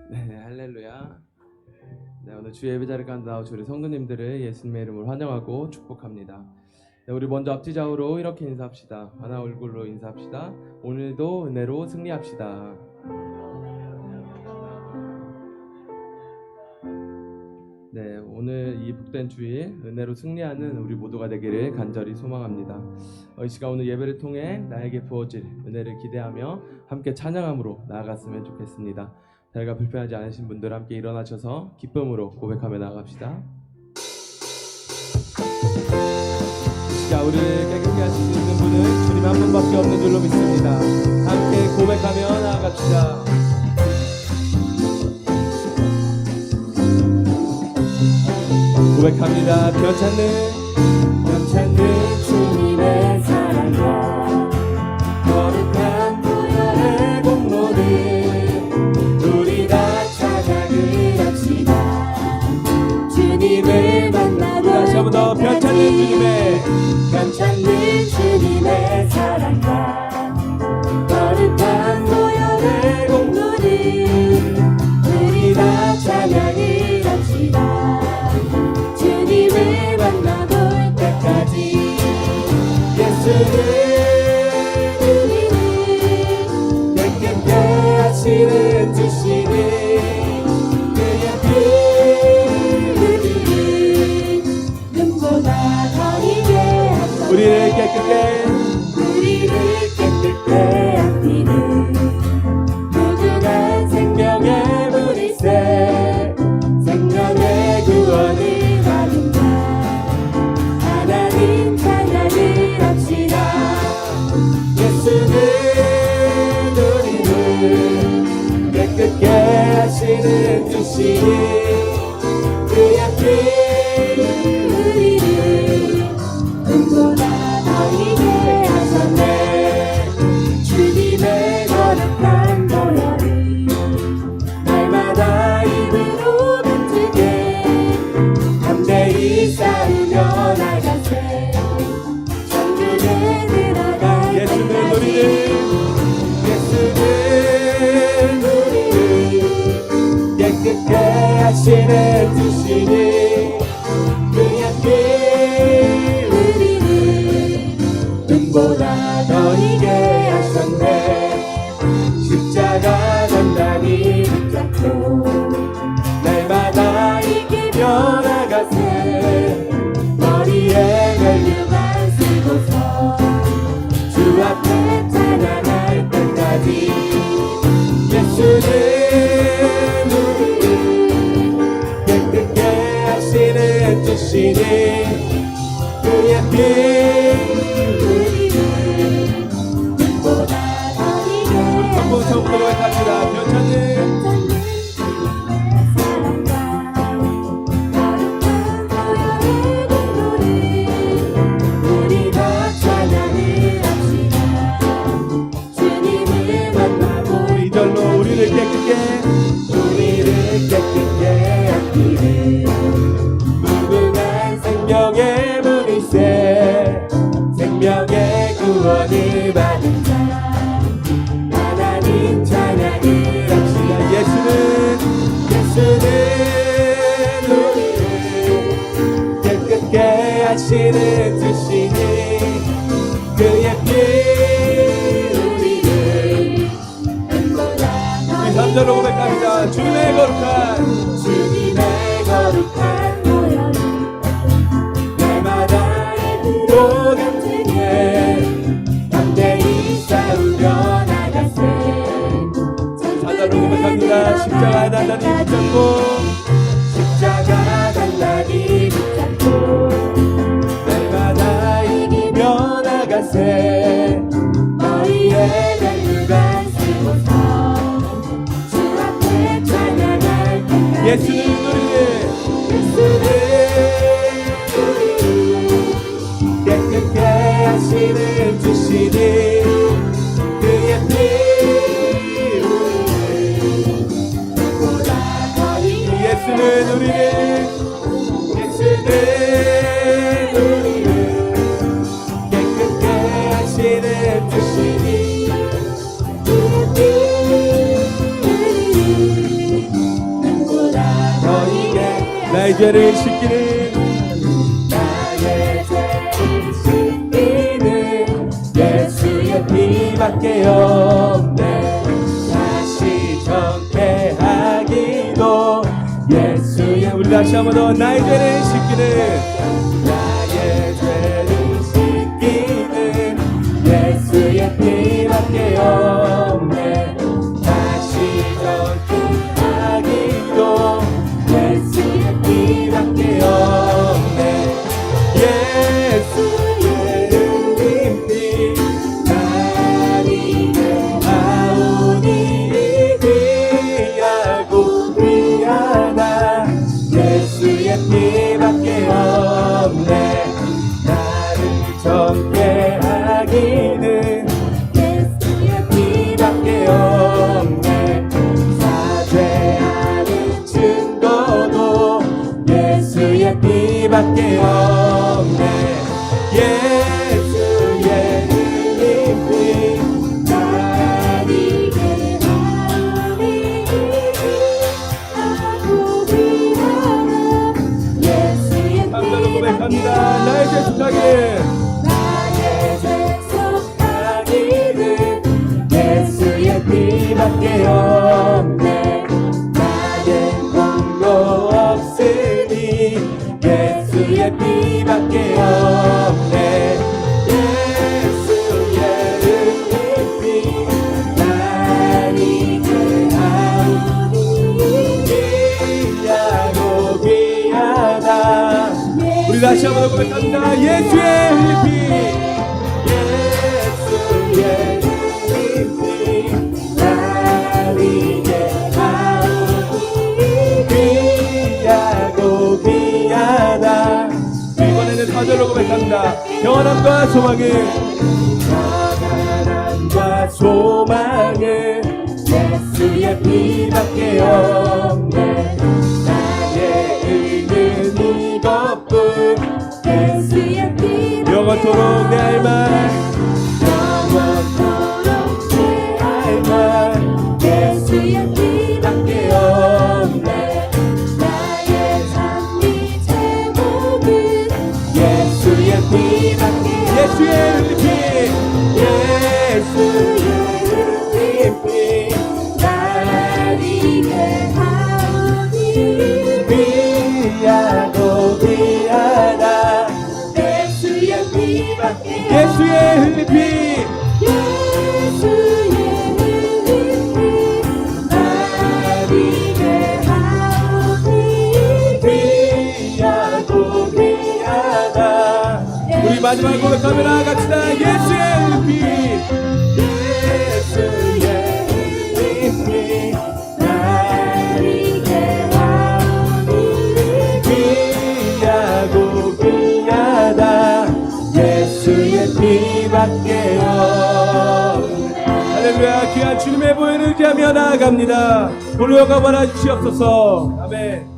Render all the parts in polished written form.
네, 할렐루야. 네, 오늘 주의 예배자를 간 나오신 우리 성도님들을 예수님의 이름으로 환영하고 축복합니다. 네, 우리 먼저 앞뒤 좌우로 이렇게 인사합시다. 하나 얼굴로 인사합시다. 오늘도 은혜로 승리합시다. 네, 오늘 이 복된 주일 은혜로 승리하는 우리 모두가 되기를 간절히 소망합니다. 이 시간 오늘 예배를 통해 나에게 부어질 은혜를 기대하며 함께 찬양함으로 나아갔으면 좋겠습니다. 자리가 불편하지 않으신 분들 함께 일어나셔서 기쁨으로 고백하며 나아갑시다. 자, 우리를 깨끗게 하실 수 있는 분은 주님 한 분밖에 없는 줄로 믿습니다. 함께 고백하며 나아갑시다. 고백합니다. 변찮는 주님의 사랑과 거룩한 보혈의 공로를 우리 다 찬양을 합시다. 주님을 만나고 다시 한번 더 변찮는 주님의 사랑과 거룩한 보혈의 공로를 우리 다 찬양을 합시다. 주님을 만나볼 때까지 예수를 우리를 깨끗게 하시는 주시는 그의 피 우리를 눈보다 더 이게 하셨네. 우리를 깨끗게 하시는 무궁한 생명의 물이새 생명의 구원을 깨끗게 하시는 주시니 그의 피 우리를 눈보다 더 이게 하셨네. 주님의 거룩한 보혈을 날마다 입으로 뱉으게 담대히 싸우며 나가세. 천국에 들어갈 때까지 깨끗게 하시는 주시니 그의 피 우리를 눈보다 더 이게 하셨네. 십자가 단단히 붙잡고 날마다 이기며 나가세. 머리에 멜류관 쓰고서 주 앞에 찬양할 때까지 예수는 주시니 그의 피 우리를 눈보다 더 이게 한번 처음부터 고백합시다. 변찮는 사랑과 거룩한 보혈의 공로를 우리 다 찬양을 합시다. 주님을 만나고 이절로 우리를 깨끗게 하기를 생명의 물이새 생명의 구원을 받은 자 하나님 찬양을 합시다. 예수는 우리를 깨끗게 하시는 주시니 그의 피 우리를 눈보다 더 3절로 고백합니다. 주님의 거룩한 십자가 단단히 붙잡고 날마다 이기며 나가세. 머리에 멜류관 쓰고서 주 앞에 찬양할 때까지 예수는 우리를 깨끗게 하시는 주시니 그의 피 예수는 우리를 깨끗게 하시는 주시니 나의 죄를 씻기는 예수의 피밖에 없네. 다시 정죄하기도 예수의 우리 다시 한번 더 나의 죄를 씻기는 예수의 피밖에 없네. 다시 정죄하기도 예수의 피밖에 없네. 예수의 흘린 피 나를 대하오니 귀하고 귀하다. 예수의 피밖에 없네. 나를 정죄하기는 예수의 피밖에 없네. 사죄하는 증거도 예수의 피밖에 없네. 예수의 흘린 피 나를 대하오니 귀하고 귀하다. 예수의 피밖에 고백합니다. 나의 죄 속하기는 예수의 피밖에 없네. 나의 공로 없으니 예수의 피밖에 없네. 예수의 흘린 피 나를 대하오니 귀하고 귀하다. 우리 다시 한번 고백합니다. 예수의 흘린 피 예수의 이번에는 4절로 고백합니다. 영원함과 소망은 예수의 피밖에 없네. 나의 의는 이것뿐 예수의 피밖에 영원토록 내 알만 예수의 피밖에 없네. 나의 삶이 제목은 예수의 피밖에 예수의 흘린 피 예수의 흘린 피 나를 대하오니 귀하고 귀하다. 예수의 피밖에 예수의 흘린 피 마지막 고백하며 나아갑시다. 예수의 피 예수의 피 나를 대하오니 귀하고 귀하다. 예수의 피밖에 없네. 할렐루야. 귀한 주님의 보혈을 의지하며 나아갑니다. 홀로여가 받아 주시옵소서. 아멘.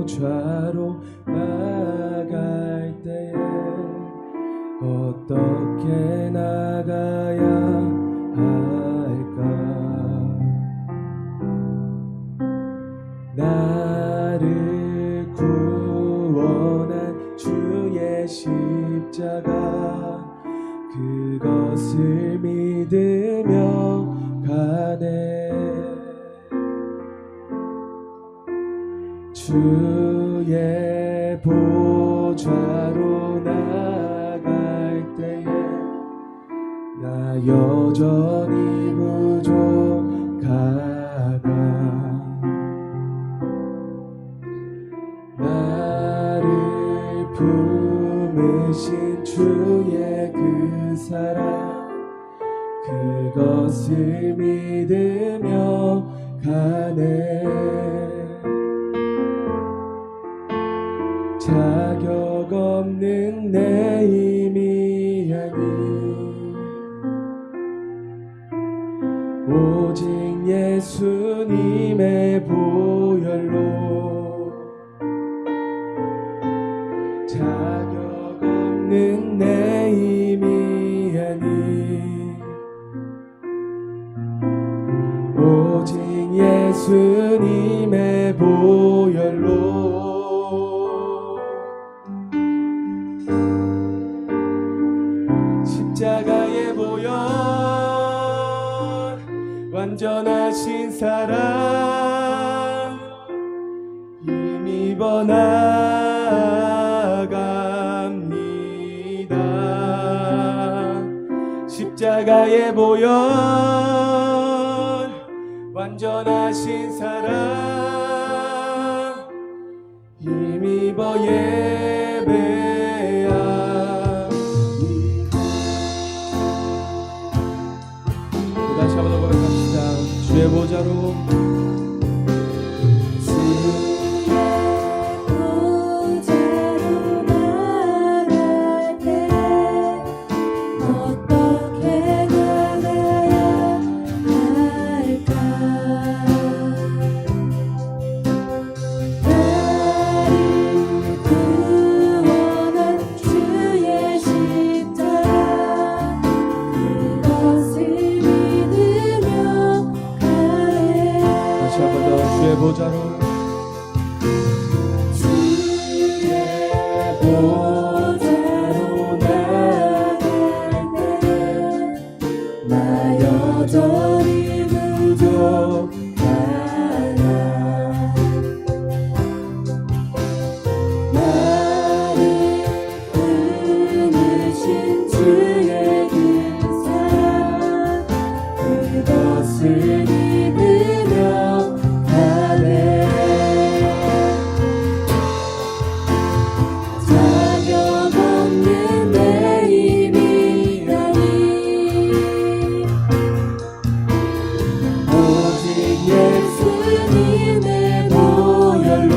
보좌로 나갈 때에 어떻게 나가야 할까? 나를 구원한 주의 십자가 그것을 믿으며 가네. 주의 보좌로 나갈 때에 나 여전히 부족하다. 나를 품으신 주의 그 사랑 그것을 믿으며 가네. 자격 없는 내 힘이 아닌 십자가의 보혈 완전하신 사랑 힘입어 나갑니다. 십자가의 보혈 완전하신 사랑 힘입어 예배합니다. 다시 한번 고백합시다. 주의 보좌로 보좌로 주의 보좌로 나갈 때 나 여전히 부족하나 나를 끊으신 주의 그 사랑 그것을 믿으며 자격 없는 내 힘이 아니 오직 예수님의 보혈로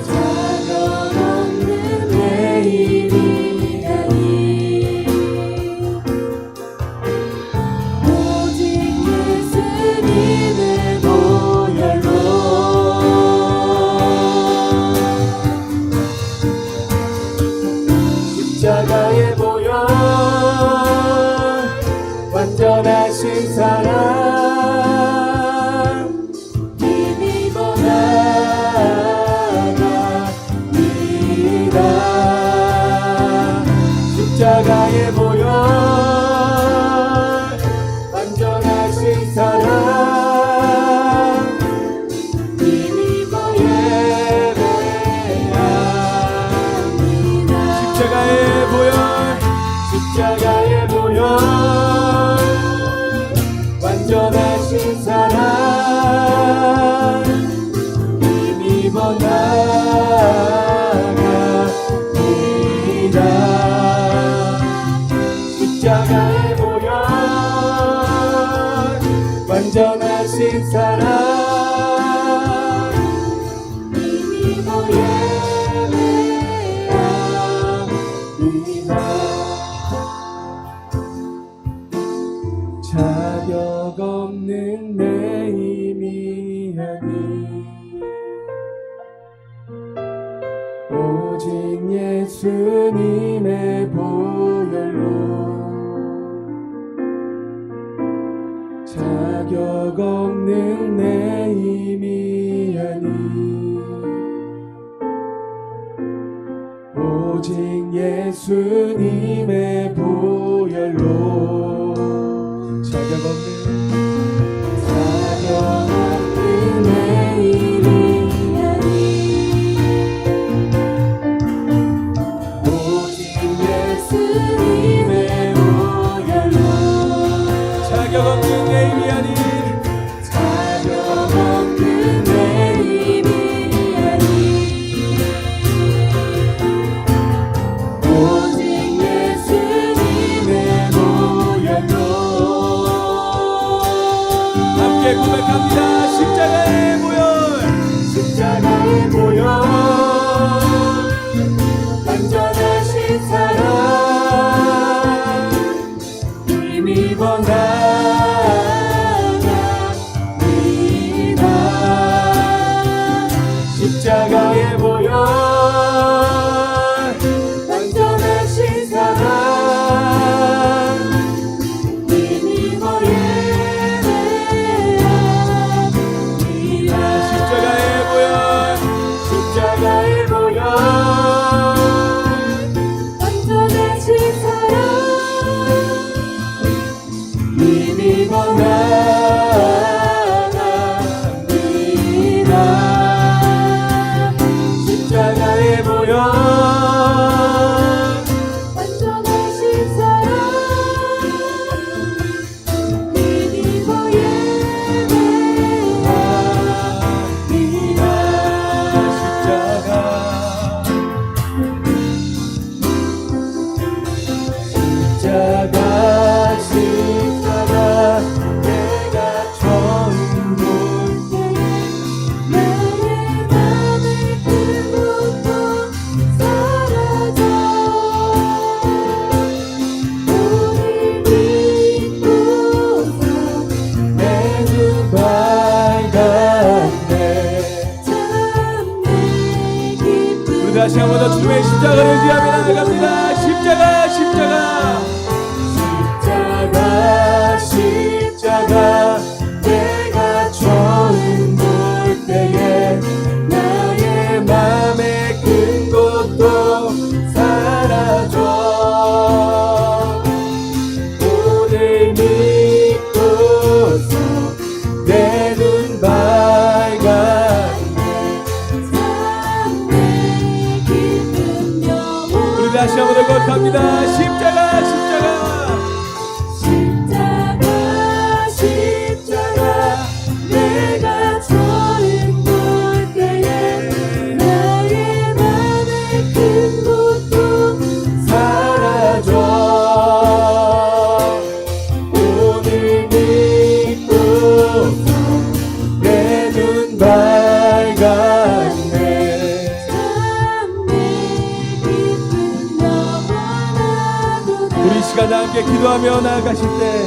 자격 없는 내 힘이 아니 오직 예수님의 보혈로 십자가의 보혈 완전하신 사랑 힘입어 나갑니다. 십자가의 보혈 완전하신 사랑 힘입어 예배합니다. 십자가의 보혈 십자가의 보혈 완전하신 사랑 힘입어 나갑니다. 십자가의 보혈 완전하신 사랑 힘입어 예배합니다. 자격 없는 내 힘이 아니 오직 예수님의 보혈로 자격 없는 내 힘이 아니 오직 예수님의 보혈로 자격 없는 내 힘이 아니 오직 예수님의 보혈로 자격 없는 내 힘이 아니 자격 없는 내 힘이 아니 오직 예수님의 보혈로 함께 고백합니다. 십자가의 보혈 십자가의 보혈 완전하신 사랑 힘입어 나갑니다. 십자가의 보혈 완전하신 사랑 힘입어 예배합니다. 십자가의 보혈 십자가의 보혈 한번더 주님의 십자가를 의지하며 나아갑니다. 십자가 십자가 십자가 십자가 내가 처음 볼 때에 나의 맘의 큰 것도 사라져. 오늘 믿고서 내 눈 밝았네. 삶의 깊은 영혼. 우리 다시 한번 더 고백합니다. 십자가 십자가 내가 처음 볼 때에 나의 맘의 큰 것도 사라져. 오늘 믿고서 내 눈 밝았네. 우리 시간 함께 기도하며 나아가실 때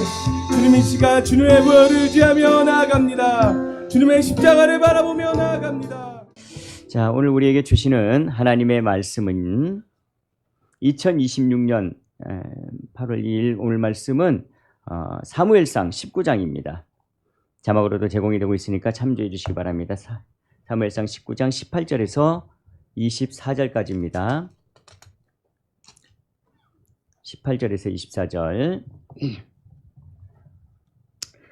주님 이 시간 주님의 부활을 의지하며 나아갑니다. 주님의 십자가를 바라보며 나아갑니다. 자, 오늘 우리에게 주시는 하나님의 말씀은 2026년 8월 2일 오늘 말씀은 사무엘상 19장입니다. 자막으로도 제공이 되고 있으니까 참조해 주시기 바랍니다. 사무엘상 19장 18절에서 24절까지입니다. 18절에서 24절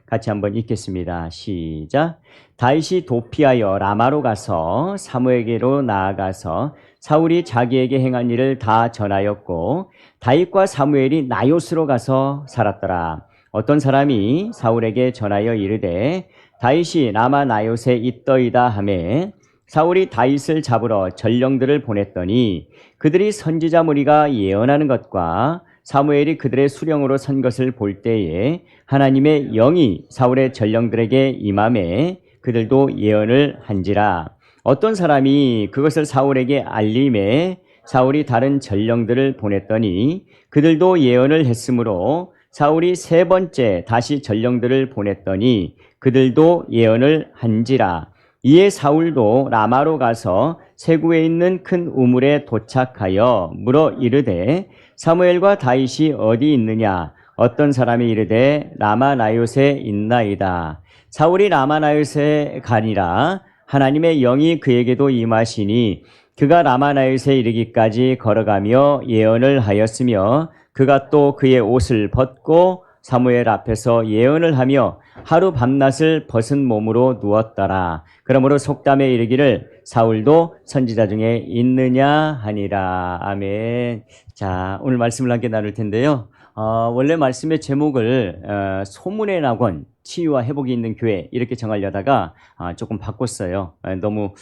같이 한번 읽겠습니다. 시작. 다윗이 도피하여 라마로 가서 사무엘에게로 나아가서 사울이 자기에게 행한 일을 다 전하였고 다윗과 사무엘이 나요스로 가서 살았더라. 어떤 사람이 사울에게 전하여 이르되 다윗이 라마 나요스에 있더이다 하매 사울이 다윗을 잡으러 전령들을 보냈더니 그들이 선지자 무리가 예언하는 것과 사무엘이 그들의 수령으로 선 것을 볼 때에 하나님의 영이 사울의 전령들에게 임하매 그들도 예언을 한지라. 어떤 사람이 그것을 사울에게 알림해 사울이 다른 전령들을 보냈더니 그들도 예언을 했으므로 사울이 세 번째 다시 전령들을 보냈더니 그들도 예언을 한지라. 이에 사울도 라마로 가서 세구에 있는 큰 우물에 도착하여 물어 이르되 사무엘과 다윗이 어디 있느냐? 어떤 사람이 이르되 라마 나요스에 있나이다. 사울이 라마 나요스에 가니라. 하나님의 영이 그에게도 임하시니 그가 라마 나요스에 이르기까지 걸어가며 예언을 하였으며 그가 또 그의 옷을 벗고 사무엘 앞에서 예언을 하며 하루 밤낮을 벗은 몸으로 누웠더라. 그러므로 속담에 이르기를 사울도 선지자 중에 있느냐 하니라. 아멘. 자, 오늘 말씀을 함께 나눌 텐데요. 원래 말씀의 제목을 소문의 낙원, 치유와 회복이 있는 교회 이렇게 정하려다가 조금 바꿨어요. 너무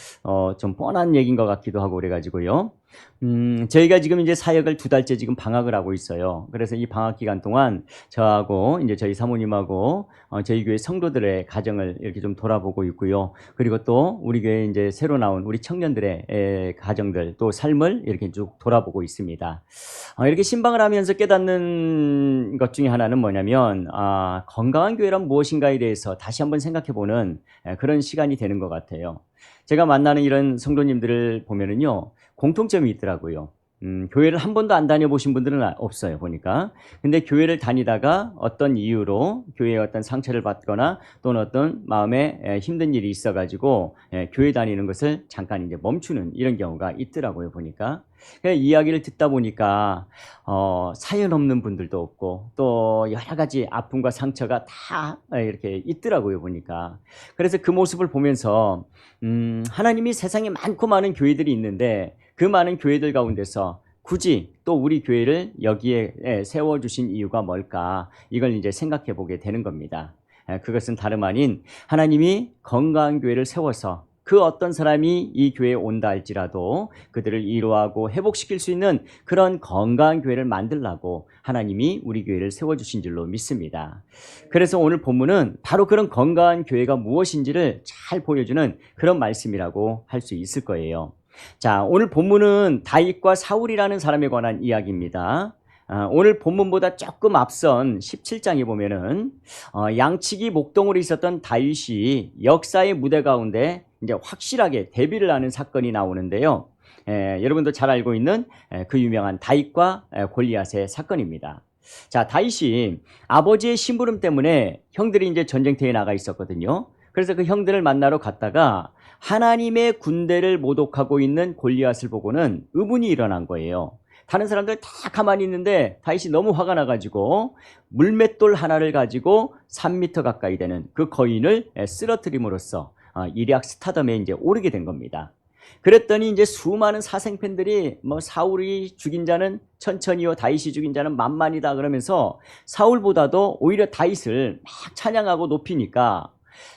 좀 뻔한 얘기인 것 같기도 하고 그래가지고요. 저희가 지금 이제 사역을 2달째 지금 방학을 하고 있어요. 그래서 이 방학 기간 동안 저하고 이제 저희 사모님하고 저희 교회 성도들의 가정을 이렇게 좀 돌아보고 있고요. 그리고 또 우리 교회 이제 새로 나온 우리 청년들의 가정들 또 삶을 이렇게 쭉 돌아보고 있습니다. 이렇게 신방을 하면서 깨닫는 것 중에 하나는 뭐냐면 건강한 교회란 무엇인가에 대해서 다시 한번 생각해보는 그런 시간이 되는 것 같아요. 제가 만나는 이런 성도님들을 보면은요, 공통점이 있더라고요. 교회를 한 번도 안 다녀보신 분들은 없어요, 보니까. 근데 교회를 다니다가 어떤 이유로 교회에 어떤 상처를 받거나 또는 어떤 마음에 힘든 일이 있어가지고 교회 다니는 것을 잠깐 이제 멈추는 이런 경우가 있더라고요, 보니까. 이야기를 듣다 보니까 사연 없는 분들도 없고 또 여러 가지 아픔과 상처가 다 이렇게 있더라고요, 보니까. 그래서 그 모습을 보면서 하나님이 세상에 많고 많은 교회들이 있는데 그 많은 교회들 가운데서 굳이 또 우리 교회를 여기에 세워주신 이유가 뭘까? 이걸 이제 생각해 보게 되는 겁니다. 그것은 다름 아닌 하나님이 건강한 교회를 세워서 그 어떤 사람이 이 교회에 온다 할지라도 그들을 위로하고 회복시킬 수 있는 그런 건강한 교회를 만들라고 하나님이 우리 교회를 세워주신 줄로 믿습니다. 그래서 오늘 본문은 바로 그런 건강한 교회가 무엇인지를 잘 보여주는 그런 말씀이라고 할 수 있을 거예요. 자, 오늘 본문은 다윗과 사울이라는 사람에 관한 이야기입니다. 오늘 본문보다 조금 앞선 17장에 보면은 양치기 목동으로 있었던 다윗이 역사의 무대 가운데 이제 확실하게 데뷔를 하는 사건이 나오는데요. 여러분도 잘 알고 있는 그 유명한 다윗과 골리앗의 사건입니다. 자, 다윗이 아버지의 심부름 때문에 형들이 이제 전쟁터에 나가 있었거든요. 그래서 그 형들을 만나러 갔다가 하나님의 군대를 모독하고 있는 골리앗을 보고는 의문이 일어난 거예요. 다른 사람들 다 가만히 있는데 다윗이 너무 화가 나가지고 물맷돌 하나를 가지고 3m 가까이 되는 그 거인을 쓰러뜨림으로써 일약 스타덤에 이제 오르게 된 겁니다. 그랬더니 이제 수많은 사생팬들이 뭐 사울이 죽인 자는 천천히요, 다윗이 죽인 자는 만만이다 그러면서 사울보다도 오히려 다윗을 막 찬양하고 높이니까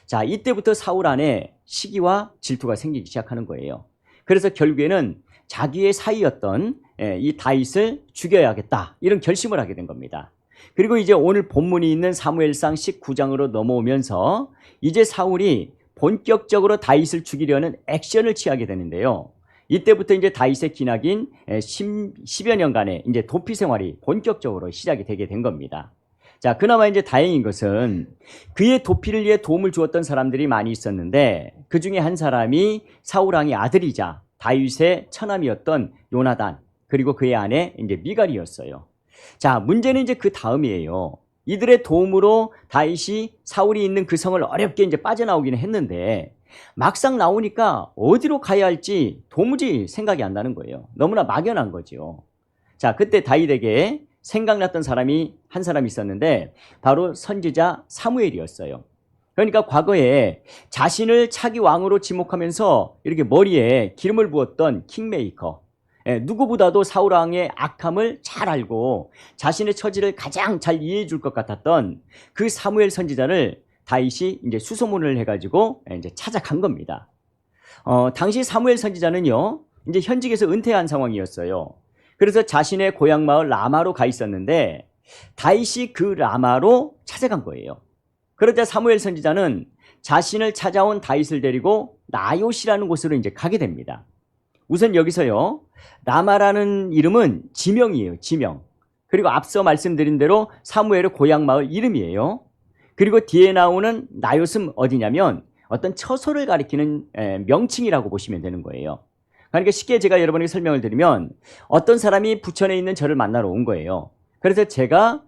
자, 이때부터 사울 안에 시기와 질투가 생기기 시작하는 거예요. 그래서 결국에는 자기의 사이였던 이 다윗을 죽여야겠다 이런 결심을 하게 된 겁니다. 그리고 이제 오늘 본문이 있는 사무엘상 19장으로 넘어오면서 이제 사울이 본격적으로 다윗을 죽이려는 액션을 취하게 되는데요. 이때부터 이제 다윗의 기나긴 10여 년간의 이제 도피 생활이 본격적으로 시작이 되게 된 겁니다. 자, 그나마 이제 다행인 것은 그의 도피를 위해 도움을 주었던 사람들이 많이 있었는데 그 중에 한 사람이 사울 왕의 아들이자 다윗의 처남이었던 요나단, 그리고 그의 아내 이제 미갈이었어요. 자, 문제는 이제 그 다음이에요. 이들의 도움으로 다윗이 사울이 있는 그 성을 어렵게 이제 빠져나오기는 했는데 막상 나오니까 어디로 가야 할지 도무지 생각이 안 나는 거예요. 너무나 막연한 거죠. 자, 그때 다윗에게 생각났던 사람이 한 사람이 있었는데 바로 선지자 사무엘이었어요. 그러니까 과거에 자신을 차기 왕으로 지목하면서 이렇게 머리에 기름을 부었던 킹메이커, 누구보다도 사울 왕의 악함을 잘 알고 자신의 처지를 가장 잘 이해해 줄 것 같았던 그 사무엘 선지자를 다윗이 이제 수소문을 해가지고 이제 찾아간 겁니다. 당시 사무엘 선지자는요, 이제 현직에서 은퇴한 상황이었어요. 그래서 자신의 고향 마을 라마로 가 있었는데 다윗이 그 라마로 찾아간 거예요. 그러자 사무엘 선지자는 자신을 찾아온 다윗을 데리고 나요시라는 곳으로 이제 가게 됩니다. 우선 여기서요, 라마라는 이름은 지명이에요, 지명. 그리고 앞서 말씀드린 대로 사무엘의 고향 마을 이름이에요. 그리고 뒤에 나오는 나요스는 어디냐면 어떤 처소를 가리키는 명칭이라고 보시면 되는 거예요. 그러니까 쉽게 제가 여러분에게 설명을 드리면 어떤 사람이 부천에 있는 저를 만나러 온 거예요. 그래서 제가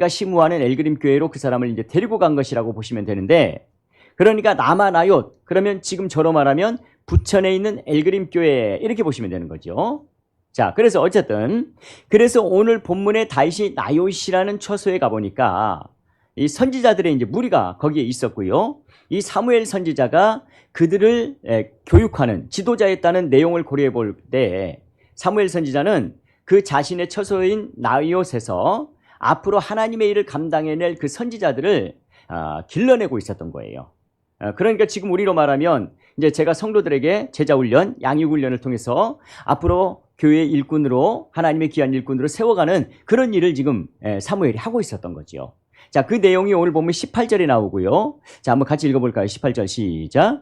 시무하는 엘그림 교회로 그 사람을 이제 데리고 간 것이라고 보시면 되는데, 그러니까 라마나얏, 그러면 지금 저로 말하면 부천에 있는 엘그림 교회 이렇게 보시면 되는 거죠. 자, 그래서 어쨌든 그래서 오늘 본문에 다윗이 나요시라는 처소에 가보니까 이 선지자들의 이제 무리가 거기에 있었고요. 이 사무엘 선지자가 그들을 교육하는 지도자였다는 내용을 고려해 볼 때 사무엘 선지자는 그 자신의 처소인 나요곳에서 앞으로 하나님의 일을 감당해낼 그 선지자들을 길러내고 있었던 거예요. 그러니까 지금 우리로 말하면 이제 제가 성도들에게 제자훈련, 양육훈련을 통해서 앞으로 교회 일꾼으로 하나님의 귀한 일꾼으로 세워가는 그런 일을 지금 사무엘이 하고 있었던 거죠. 자, 그 내용이 오늘 보면 18절에 나오고요. 자, 한번 같이 읽어볼까요? 18절 시작.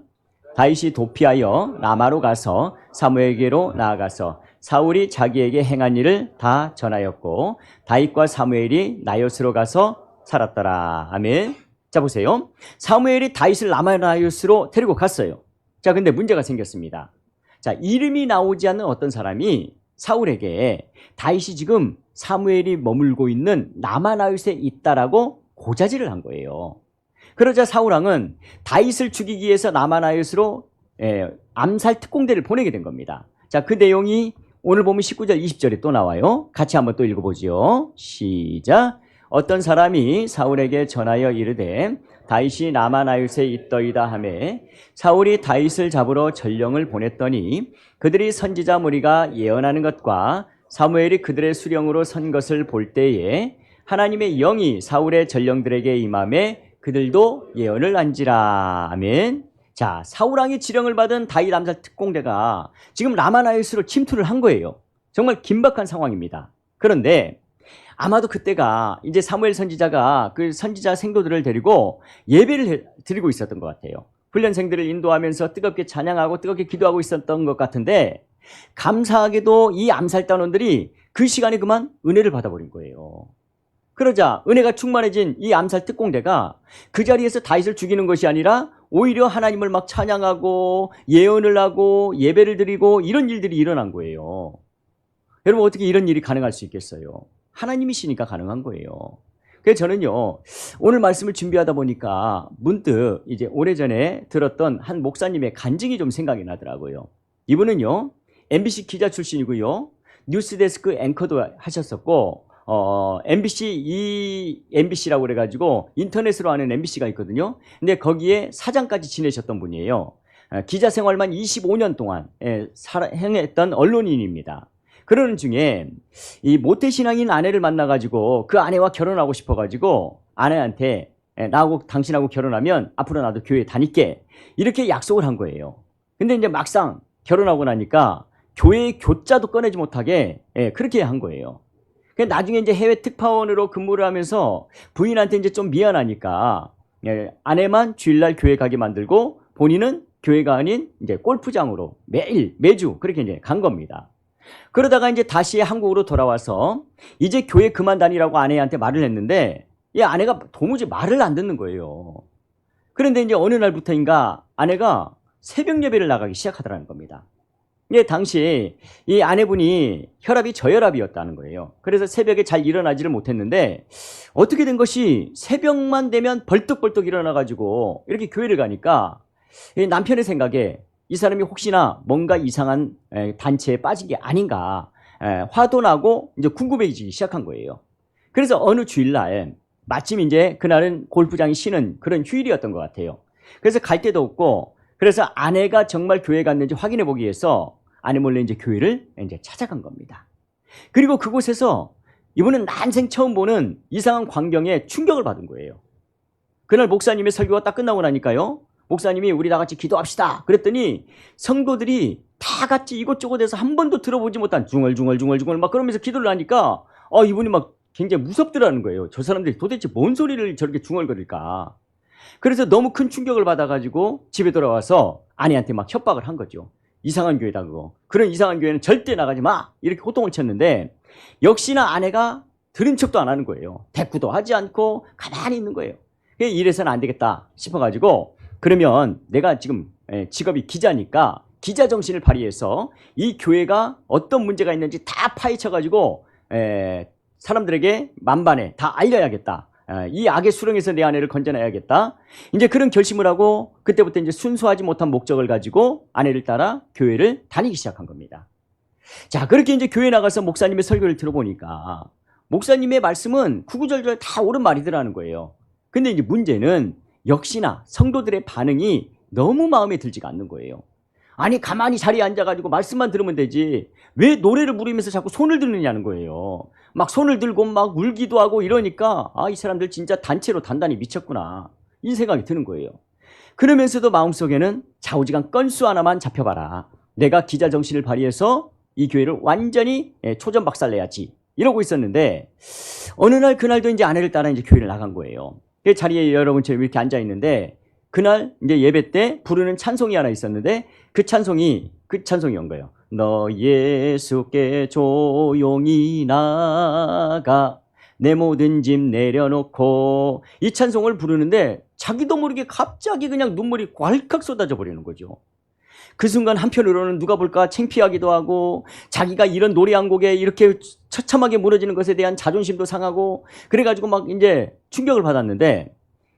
다윗이 도피하여 라마로 가서 사무엘에게로 나아가서 사울이 자기에게 행한 일을 다 전하였고 다윗과 사무엘이 나요스로 가서 살았더라. 아멘. 자, 보세요. 사무엘이 다윗을 라마나요스로 데리고 갔어요. 자, 근데 문제가 생겼습니다. 자, 이름이 나오지 않는 어떤 사람이 사울에게 다윗이 지금 사무엘이 머물고 있는 라마나요스에 있다라고 고자질을 한 거예요. 그러자 사울 왕은 다윗을 죽이기 위해서 라마나요스로 암살 특공대를 보내게 된 겁니다. 자, 그 내용이 오늘 보면 19절 20절에 또 나와요. 같이 한번 또 읽어보죠. 시작. 어떤 사람이 사울에게 전하여 이르되 다윗이 라마나요스에 있더이다 하매 사울이 다윗을 잡으러 전령을 보냈더니 그들이 선지자 무리가 예언하는 것과 사무엘이 그들의 수령으로 선 것을 볼 때에 하나님의 영이 사울의 전령들에게 임함에 그들도 예언을 한지라. 아멘. 자, 사울왕의 지령을 받은 다윗 암살 특공대가 지금 라마나요스로 침투를 한 거예요. 정말 긴박한 상황입니다. 그런데 아마도 그때가 이제 사무엘 선지자가 그 선지자 생도들을 데리고 예배를 드리고 있었던 것 같아요. 훈련생들을 인도하면서 뜨겁게 찬양하고 뜨겁게 기도하고 있었던 것 같은데 감사하게도 이 암살단원들이 그 시간에 그만 은혜를 받아버린 거예요. 그러자 은혜가 충만해진 이 암살 특공대가 그 자리에서 다윗을 죽이는 것이 아니라 오히려 하나님을 막 찬양하고 예언을 하고 예배를 드리고 이런 일들이 일어난 거예요. 여러분 어떻게 이런 일이 가능할 수 있겠어요? 하나님이시니까 가능한 거예요. 그래서 저는요 오늘 말씀을 준비하다 보니까 문득 이제 오래전에 들었던 한 목사님의 간증이 좀 생각이 나더라고요. 이분은요 MBC 기자 출신이고요 뉴스데스크 앵커도 하셨었고 MBC라고 그래가지고 인터넷으로 하는 MBC가 있거든요. 근데 거기에 사장까지 지내셨던 분이에요. 기자 생활만 25년 동안 행했던 언론인입니다. 그러는 중에 이 모태신앙인 아내를 만나가지고 그 아내와 결혼하고 싶어가지고 아내한테 나하고 당신하고 결혼하면 앞으로 나도 교회 다닐게 이렇게 약속을 한 거예요. 근데 이제 막상 결혼하고 나니까 교회의 교자도 꺼내지 못하게 그렇게 한 거예요. 나중에 이제 해외 특파원으로 근무를 하면서 부인한테 이제 좀 미안하니까 아내만 주일날 교회 가게 만들고 본인은 교회가 아닌 이제 골프장으로 매주 그렇게 이제 간 겁니다. 그러다가 이제 다시 한국으로 돌아와서 이제 교회 그만 다니라고 아내한테 말을 했는데 이 아내가 도무지 말을 안 듣는 거예요. 그런데 이제 어느 날부터인가 아내가 새벽 예배를 나가기 시작하더라는 겁니다. 이게 당시 이 아내분이 혈압이 저혈압이었다는 거예요. 그래서 새벽에 잘 일어나지를 못했는데 어떻게 된 것이 새벽만 되면 벌떡벌떡 일어나가지고 이렇게 교회를 가니까 남편의 생각에 이 사람이 혹시나 뭔가 이상한 단체에 빠진 게 아닌가 화도 나고 이제 궁금해지기 시작한 거예요. 그래서 어느 주일날 마침 이제 그날은 골프장이 쉬는 그런 휴일이었던 것 같아요. 그래서 갈 데도 없고 그래서 아내가 정말 교회 갔는지 확인해 보기 위해서 아내 몰래 이제 교회를 이제 찾아간 겁니다. 그리고 그곳에서 이분은 난생 처음 보는 이상한 광경에 충격을 받은 거예요. 그날 목사님의 설교가 딱 끝나고 나니까요. 목사님이 우리 다 같이 기도합시다. 그랬더니 성도들이 다 같이 이곳저곳에서 한 번도 들어보지 못한 중얼중얼 막 그러면서 기도를 하니까 이분이 막 굉장히 무섭더라는 거예요. 저 사람들이 도대체 뭔 소리를 저렇게 중얼거릴까. 그래서 너무 큰 충격을 받아가지고 집에 돌아와서 아내한테 막 협박을 한 거죠. 이상한 교회다 그거. 그런 이상한 교회는 절대 나가지 마. 이렇게 호통을 쳤는데 역시나 아내가 들은 척도 안 하는 거예요. 대꾸도 하지 않고 가만히 있는 거예요. 이래서는 안 되겠다 싶어가지고 그러면 내가 지금 직업이 기자니까 기자 정신을 발휘해서 이 교회가 어떤 문제가 있는지 다 파헤쳐가지고 사람들에게 만반에 다 알려야겠다. 이 악의 수렁에서 내 아내를 건져내야겠다. 이제 그런 결심을 하고 그때부터 이제 순수하지 못한 목적을 가지고 아내를 따라 교회를 다니기 시작한 겁니다. 자, 그렇게 이제 교회 나가서 목사님의 설교를 들어보니까 목사님의 말씀은 구구절절 다 옳은 말이더라는 거예요. 근데 이제 문제는 역시나 성도들의 반응이 너무 마음에 들지가 않는 거예요. 아니 가만히 자리에 앉아가지고 말씀만 들으면 되지 왜 노래를 부르면서 자꾸 손을 들느냐는 거예요. 막 손을 들고 막 울기도 하고 이러니까 이 사람들 진짜 단체로 단단히 미쳤구나 이 생각이 드는 거예요. 그러면서도 마음속에는 좌우지간 건수 하나만 잡혀봐라. 내가 기자 정신을 발휘해서 이 교회를 완전히 초전박살내야지 이러고 있었는데 어느 날 그날도 이제 아내를 따라 이제 교회를 나간 거예요. 그 자리에 여러분처럼 이렇게 앉아 있는데 그날 이제 예배 때 부르는 찬송이 하나 있었는데 그 찬송이 온 거예요. 너 예수께 조용히 나가 내 모든 짐 내려놓고 이 찬송을 부르는데 자기도 모르게 갑자기 그냥 눈물이 괄칵 쏟아져 버리는 거죠. 그 순간 한편으로는 누가 볼까 창피하기도 하고 자기가 이런 노래 한 곡에 이렇게 처참하게 무너지는 것에 대한 자존심도 상하고 그래가지고 막 이제 충격을 받았는데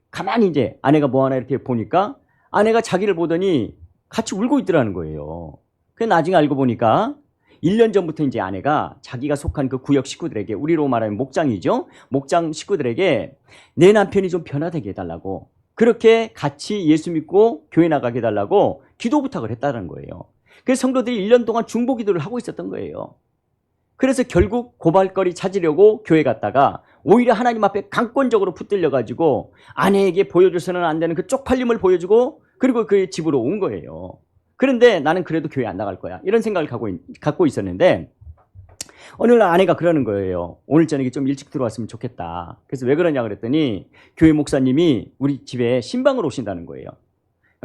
가만히 이제 아내가 뭐 하나 이렇게 보니까 아내가 자기를 보더니 같이 울고 있더라는 거예요. 그래서 나중에 알고 보니까 1년 전부터 이제 아내가 자기가 속한 그 구역 식구들에게 우리로 말하면 목장이죠. 목장 식구들에게 내 남편이 좀 변화되게 해달라고 그렇게 같이 예수 믿고 교회 나가게 해달라고 기도 부탁을 했다는 거예요. 그래서 성도들이 1년 동안 중보 기도를 하고 있었던 거예요. 그래서 결국 고발거리 찾으려고 교회 갔다가 오히려 하나님 앞에 강권적으로 붙들려가지고 아내에게 보여줘서는 안 되는 그 쪽팔림을 보여주고 그리고 그 집으로 온 거예요. 그런데 나는 그래도 교회 안 나갈 거야 이런 생각을 갖고 있었는데 어느 날 아내가 그러는 거예요. 오늘 저녁에 좀 일찍 들어왔으면 좋겠다. 그래서 왜 그러냐 그랬더니 교회 목사님이 우리 집에 신방으로 오신다는 거예요.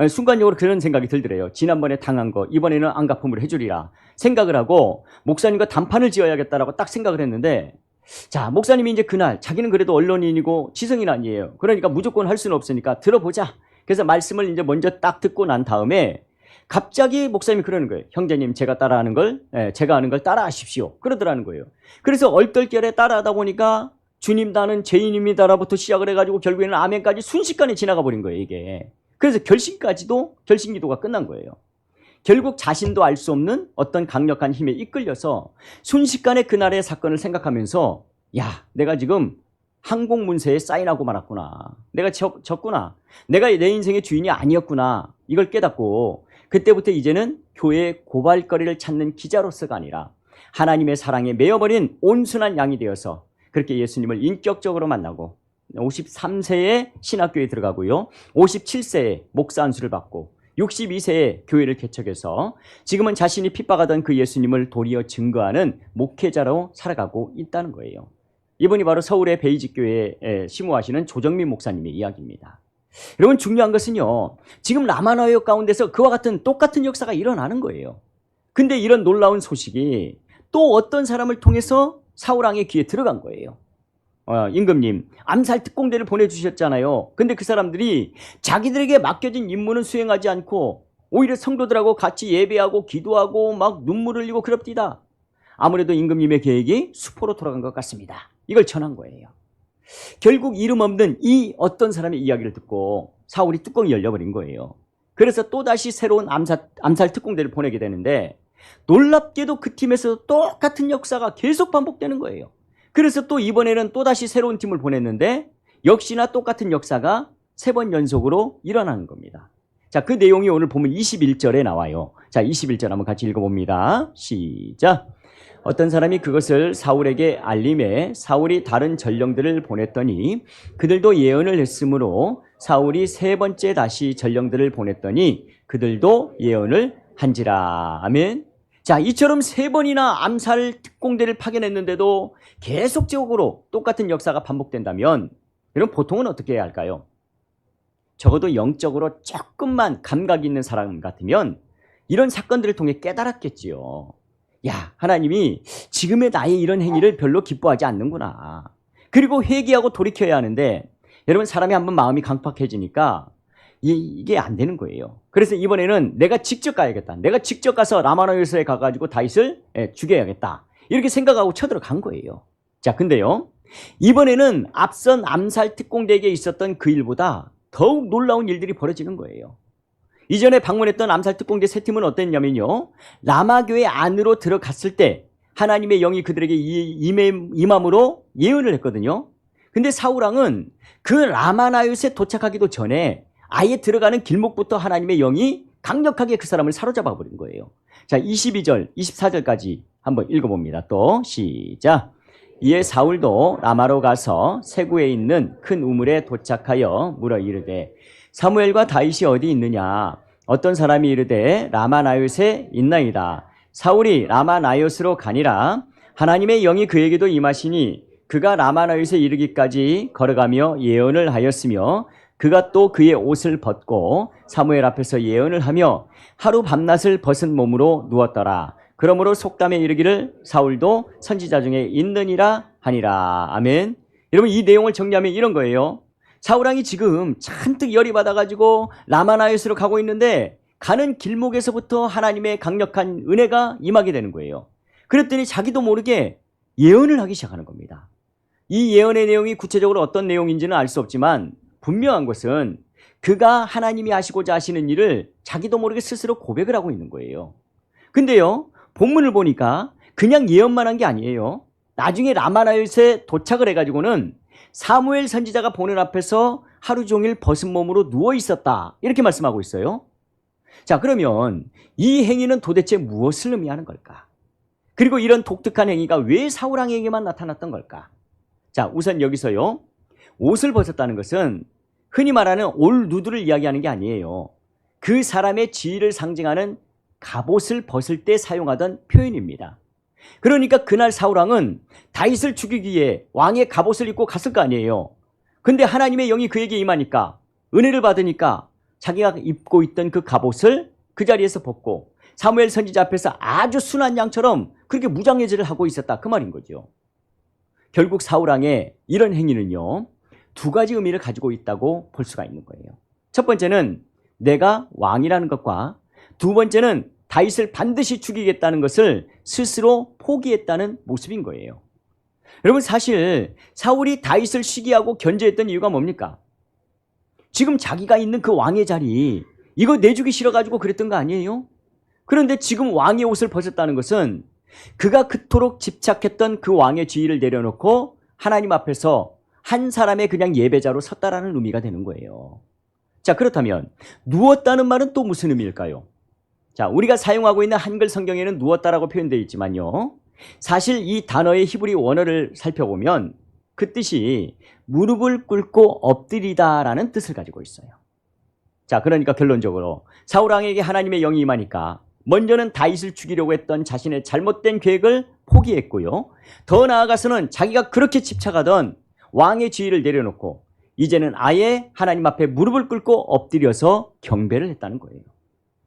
순간적으로 그런 생각이 들더래요. 지난번에 당한 거 이번에는 안갚음을 해주리라 생각을 하고 목사님과 단판을 지어야겠다라고 딱 생각을 했는데 자 목사님이 이제 그날 자기는 그래도 언론인이고 지성인 아니에요. 그러니까 무조건 할 수는 없으니까 들어보자. 그래서 말씀을 이제 먼저 딱 듣고 난 다음에 갑자기 목사님이 그러는 거예요. 형제님, 제가 따라하는 걸, 제가 하는 걸 따라하십시오. 그러더라는 거예요. 그래서 얼떨결에 따라하다 보니까 주님 나는 죄인입니다라부터 시작을 해가지고 결국에는 아멘까지 순식간에 지나가 버린 거예요, 이게. 그래서 결신기도가 끝난 거예요. 결국 자신도 알 수 없는 어떤 강력한 힘에 이끌려서 순식간에 그날의 사건을 생각하면서 야, 내가 지금 항공문서에 사인하고 말았구나. 내가 졌구나. 내가 내 인생의 주인이 아니었구나. 이걸 깨닫고 그때부터 이제는 교회의 고발거리를 찾는 기자로서가 아니라 하나님의 사랑에 매여버린 온순한 양이 되어서 그렇게 예수님을 인격적으로 만나고 53세에 신학교에 들어가고요. 57세에 목사 안수를 받고 62세에 교회를 개척해서 지금은 자신이 핍박하던 그 예수님을 도리어 증거하는 목회자로 살아가고 있다는 거예요. 이분이 바로 서울의 베이직교회에 심호하시는 조정민 목사님의 이야기입니다. 여러분, 중요한 것은요, 지금 라마나요 가운데서 그와 같은 똑같은 역사가 일어나는 거예요. 근데 이런 놀라운 소식이 또 어떤 사람을 통해서 사울왕의 귀에 들어간 거예요. 임금님, 암살 특공대를 보내주셨잖아요. 근데 그 사람들이 자기들에게 맡겨진 임무는 수행하지 않고 오히려 성도들하고 같이 예배하고 기도하고 막 눈물을 흘리고 그럽디다. 아무래도 임금님의 계획이 수포로 돌아간 것 같습니다. 이걸 전한 거예요. 결국 이름 없는 이 어떤 사람의 이야기를 듣고 사울이 뚜껑이 열려버린 거예요. 그래서 또다시 새로운 암살 특공대를 보내게 되는데 놀랍게도 그 팀에서 똑같은 역사가 계속 반복되는 거예요. 그래서 또 이번에는 또다시 새로운 팀을 보냈는데 역시나 똑같은 역사가 3번 연속으로 일어나는 겁니다. 자, 그 내용이 오늘 보면 21절에 나와요. 자, 21절 한번 같이 읽어봅니다. 시작. 어떤 사람이 그것을 사울에게 알림해 사울이 다른 전령들을 보냈더니 그들도 예언을 했으므로 사울이 3번째 다시 전령들을 보냈더니 그들도 예언을 한지라. 아멘. 자, 이처럼 3번이나 암살 특공대를 파견했는데도 계속적으로 똑같은 역사가 반복된다면 여러분, 보통은 어떻게 해야 할까요? 적어도 영적으로 조금만 감각이 있는 사람 같으면 이런 사건들을 통해 깨달았겠지요. 야, 하나님이 지금의 나의 이런 행위를 별로 기뻐하지 않는구나. 그리고 회개하고 돌이켜야 하는데 여러분, 사람이 한번 마음이 강팍해지니까 이게 안 되는 거예요. 그래서 이번에는 내가 직접 가야겠다. 내가 직접 가서 라마나요스에 가가지고 다윗을 죽여야겠다. 이렇게 생각하고 쳐들어간 거예요. 자, 근데요, 이번에는 앞선 암살 특공대에게 있었던 그 일보다 더욱 놀라운 일들이 벌어지는 거예요. 이전에 방문했던 암살 특공대 3팀은 어땠냐면요, 라마교회 안으로 들어갔을 때 하나님의 영이 그들에게 임함으로 예언을 했거든요. 근데 사울왕은 그 라마나요스에 도착하기도 전에 아예 들어가는 길목부터 하나님의 영이 강력하게 그 사람을 사로잡아 버린 거예요. 자, 22절, 24절까지 한번 읽어봅니다. 또 시작. 이에 사울도 라마로 가서 세구에 있는 큰 우물에 도착하여 물어 이르되 사무엘과 다윗이 어디 있느냐? 어떤 사람이 이르되 라마나요스에 있나이다. 사울이 라마나요스로 가니라. 하나님의 영이 그에게도 임하시니 그가 라마나요스에 이르기까지 걸어가며 예언을 하였으며 그가 또 그의 옷을 벗고 사무엘 앞에서 예언을 하며 하루 밤낮을 벗은 몸으로 누웠더라. 그러므로 속담에 이르기를 사울도 선지자 중에 있느니라 하니라. 아멘. 여러분, 이 내용을 정리하면 이런 거예요. 사울왕이 지금 잔뜩 열이 받아가지고 라마나요스로 가고 있는데 가는 길목에서부터 하나님의 강력한 은혜가 임하게 되는 거예요. 그랬더니 자기도 모르게 예언을 하기 시작하는 겁니다. 이 예언의 내용이 구체적으로 어떤 내용인지는 알 수 없지만 분명한 것은 그가 하나님이 하시고자 하시는 일을 자기도 모르게 스스로 고백을 하고 있는 거예요. 근데요, 본문을 보니까 그냥 예언만 한 게 아니에요. 나중에 라마나요스에 도착을 해가지고는 사무엘 선지자가 보는 앞에서 하루 종일 벗은 몸으로 누워 있었다. 이렇게 말씀하고 있어요. 자, 그러면 이 행위는 도대체 무엇을 의미하는 걸까? 그리고 이런 독특한 행위가 왜 사울왕에게만 나타났던 걸까? 자, 우선 여기서요, 옷을 벗었다는 것은 흔히 말하는 올 누드를 이야기하는 게 아니에요. 그 사람의 지위를 상징하는 갑옷을 벗을 때 사용하던 표현입니다. 그러니까 그날 사울왕은 다윗을 죽이기 위해 왕의 갑옷을 입고 갔을 거 아니에요. 근데 하나님의 영이 그에게 임하니까, 은혜를 받으니까 자기가 입고 있던 그 갑옷을 그 자리에서 벗고 사무엘 선지자 앞에서 아주 순한 양처럼 그렇게 무장해제를 하고 있었다, 그 말인 거죠. 결국 사울왕의 이런 행위는요, 2가지 의미를 가지고 있다고 볼 수가 있는 거예요. 첫 번째는 내가 왕이라는 것과 두 번째는 다윗을 반드시 죽이겠다는 것을 스스로 포기했다는 모습인 거예요. 여러분, 사실 사울이 다윗을 시기하고 견제했던 이유가 뭡니까? 지금 자기가 있는 그 왕의 자리, 이거 내주기 싫어가지고 그랬던 거 아니에요? 그런데 지금 왕의 옷을 벗었다는 것은 그가 그토록 집착했던 그 왕의 지위를 내려놓고 하나님 앞에서 한 사람의 그냥 예배자로 섰다라는 의미가 되는 거예요. 자, 그렇다면 누웠다는 말은 또 무슨 의미일까요? 자, 우리가 사용하고 있는 한글 성경에는 누웠다라고 표현되어 있지만요, 사실 이 단어의 히브리 원어를 살펴보면 그 뜻이 무릎을 꿇고 엎드리다라는 뜻을 가지고 있어요. 자, 그러니까 결론적으로 사울 왕에게 하나님의 영이 임하니까 먼저는 다윗을 죽이려고 했던 자신의 잘못된 계획을 포기했고요, 더 나아가서는 자기가 그렇게 집착하던 왕의 지위를 내려놓고 이제는 아예 하나님 앞에 무릎을 꿇고 엎드려서 경배를 했다는 거예요.